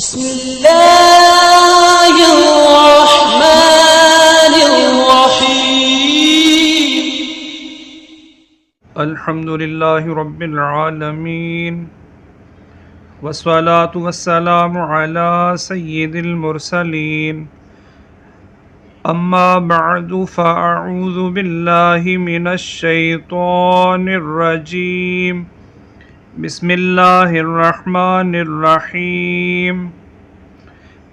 بسم الله الرحمن الرحيم الحمد لله رب العالمين والصلاة والسلام على سيد المرسلين أما بعد فأعوذ بالله من الشيطان الرجيم بسم اللہ الرحمن الرحیم۔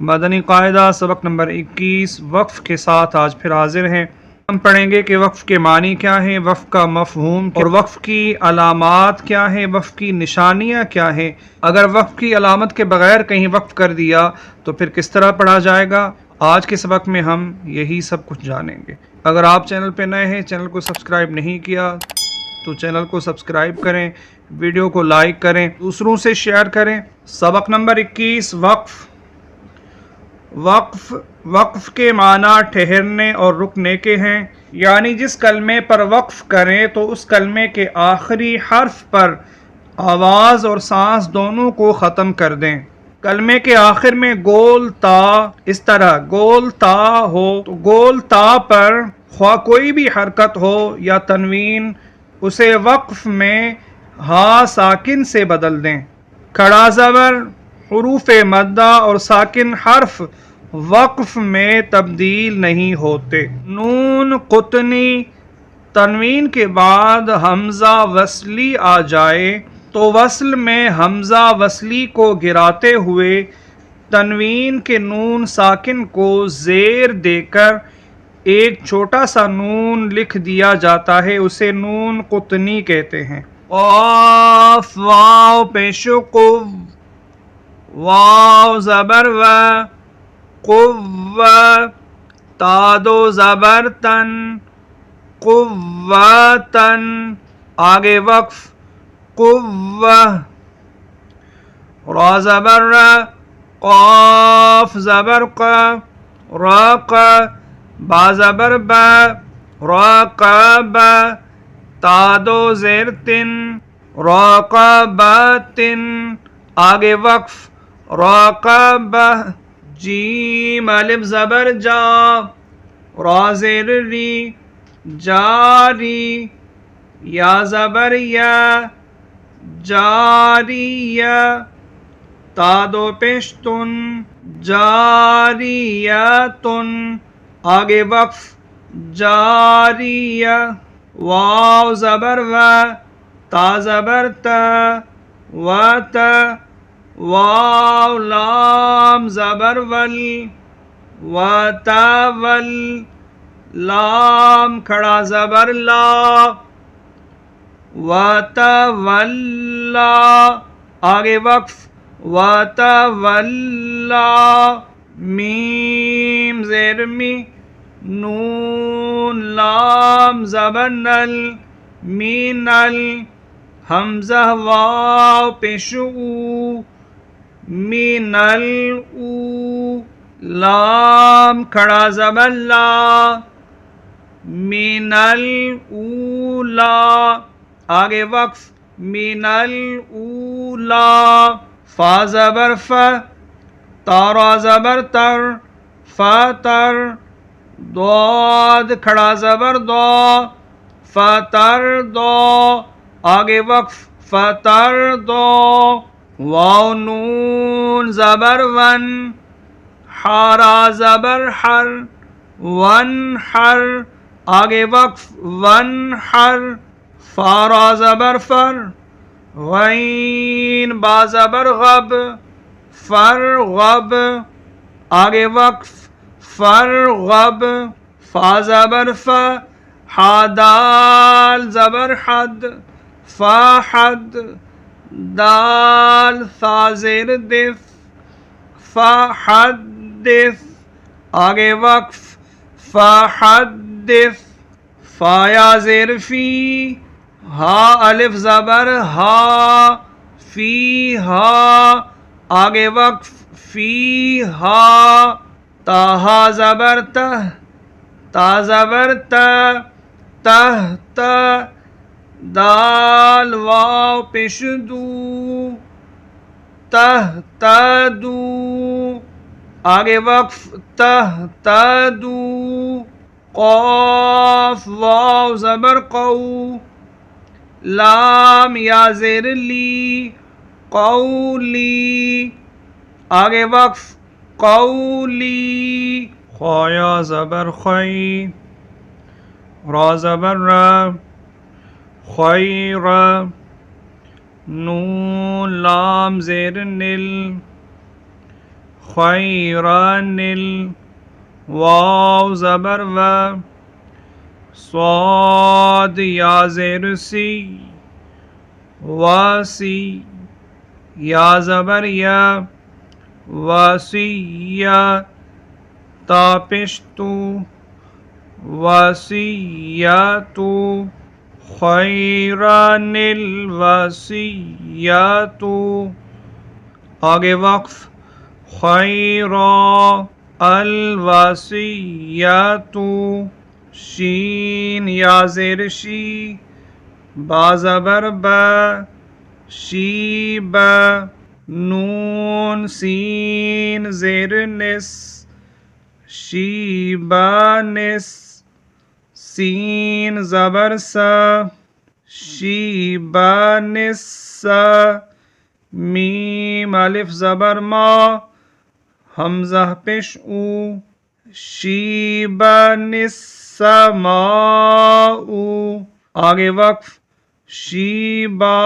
مدنی قاعدہ سبق نمبر 21 وقف کے ساتھ آج پھر حاضر ہیں۔ ہم پڑھیں گے کہ وقف کے معنی کیا ہیں، وقف کا مفہوم اور وقف کی علامات کیا ہیں، وقف کی نشانیاں کیا ہیں، اگر وقف کی علامت کے بغیر کہیں وقف کر دیا تو پھر کس طرح پڑھا جائے گا۔ آج کے سبق میں ہم یہی سب کچھ جانیں گے۔ اگر آپ چینل پہ نئے ہیں، چینل کو سبسکرائب نہیں کیا تو چینل کو سبسکرائب کریں، ویڈیو کو لائک کریں، دوسروں سے شیئر کریں۔ سبق نمبر 21 وقف کے معنی ٹھہرنے اور رکنے کے ہیں، یعنی جس کلمے پر وقف کریں تو اس کلمے کے آخری حرف پر آواز اور سانس دونوں کو ختم کر دیں۔ کلمے کے آخر میں گول تا، اس طرح گول تا ہو تو گول تا پر خواہ کوئی بھی حرکت ہو یا تنوین، اسے وقف میں ہا ساکن سے بدل دیں۔ کھڑا زبر، حروف مدہ اور ساکن حرف وقف میں تبدیل نہیں ہوتے۔ نون قطنی، تنوین کے بعد حمزہ وصلی آ جائے تو وصل میں حمزہ وصلی کو گراتے ہوئے تنوین کے نون ساکن کو زیر دے کر ایک چھوٹا سا نون لکھ دیا جاتا ہے، اسے نون قطنی کہتے ہیں۔ قاف واو پیش قو، واو زبر و، قو تادو زبر تن، قوتن، آگے وقف قوہ، را زبر را، قاف زبر ق، راق، با زبر با، راقب، تادو زیر تن، راقبتن، آگے وقف راقبہ، جیم الف زبر جا، را زیر ری، جاری، یا زبر یا، جاریہ، تادو پیشتن، جاریتن، آگے وقف جاریہ، واو زبر و، تا زبر تا، و تا، واو لام زبر ول، و تا ول، لام کھڑا زبر لا، و تا ولا، آگے وقف و تا ولا، میم زیر می، نون لام زبر نل، مینل، حمزہ واو پیش او، مینل او، لام کھڑا زبر لا، مینل اولا، آگے وقف مینل اولا، فا زبر ف، تارا زبر تر، فتر، ضاد کھڑا زبر دو، فتر دو، آگے وقف فتر دو، واو نون زبر ون، حارا زبر حر، ون حر، آگے وقف ون حر، فارا زبر فر، غین با زبر غب، فر غب، آگے وقف فرغب، فا زبر فا، حادال زبر حد، فاحد، دال ثا زیر دف، فحدث، آگے وقف فحدث، فا یا زیر فی، ہا الف زبر ہا، فی ہا، آگے وقف فی ہا، تاہا زبر تہ، تا زبر تا، تہ تا، دال واو پیش دو، تہتدوا، آگے وقف تہتدوا، قاف واو زبر قو، لام یا زیر لی، قولی، آگے وقف قولی، خا یا زبر خی، را زبر را، خیر، نون لام زیر نل، خیرنل، واو زبر و، صاد یا زیر سی، واسی، یا زبر یا، وسیع، تا پیش تو، وسیعۃ، خیرن الوصیۃ، آگے وقف خیرا الوصیۃ، شین یا زیر شی، با زبر با، شیب، نون سین زیر نس، شیبانس، سین زبر سا، شیبانس، میم الف زبر ما، حمزہ پیش او، شیبانس سماء، آگے وقف شیبا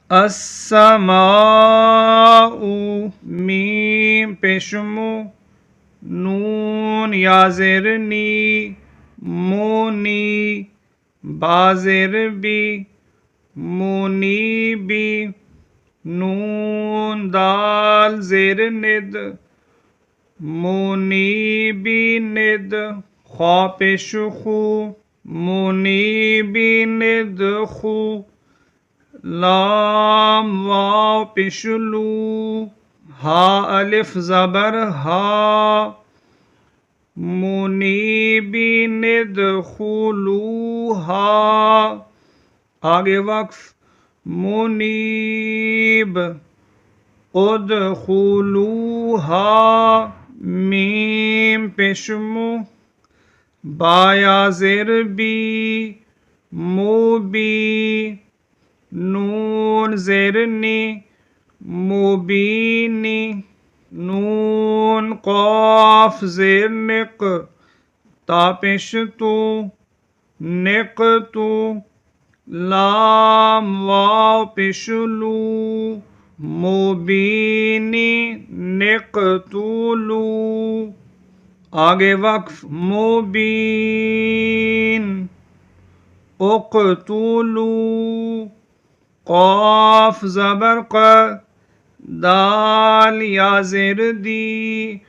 السماء، میم پیشمو، نون یا زیر نی، مونی، با زیر بی، مونی بی، نون دال زیر ند، مونی بی ند، خا پیش خو، مونی بی ند خو، لام واو پیش لو، ہا الف زبر ہا، منیبین ادخلوها، آگے وقف منیب، ادخلوها، میم پیشمو، با یا زیر بی، موبی، نون زیر نی، مبینی، نون قاف زیر نق، تا پیش تو، نق تو، لام واو پیش لو، مبینی، نقتلو، آگے وقف مبین، اقتلو، قاف زبر ق، دال یا زیر دی،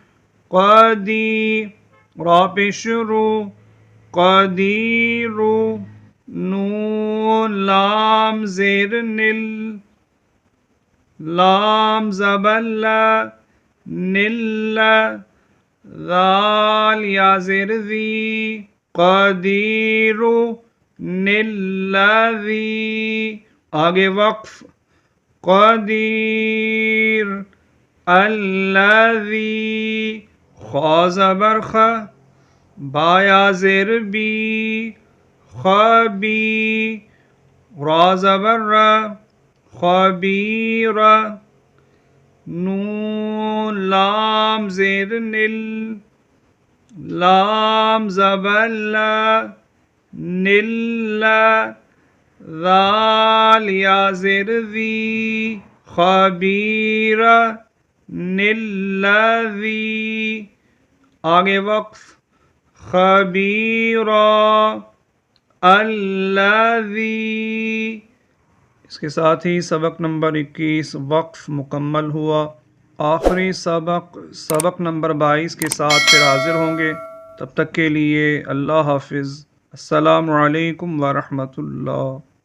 قدی، را پیش رو، قدیرو، نون لام زیر نل، لام زبر لا، نل، ذال یا زیر ذی، قدیرو، نلذی، آگے وقف قدیر، الذی، خا زبر خ، با یا زیر بی، خبی، را زبر را، خبیر، نون لام زیر نل، لام زبر لا، نل، ذال یا زیر ذی، خبیر، نلذی، آگے وقف خبیر، الذی۔ اس کے ساتھ ہی سبق نمبر 21 وقف مکمل ہوا۔ آخری سبق نمبر 22 کے ساتھ پھر حاضر ہوں گے۔ تب تک کے لیے اللہ حافظ۔ السلام علیکم ورحمۃ اللہ۔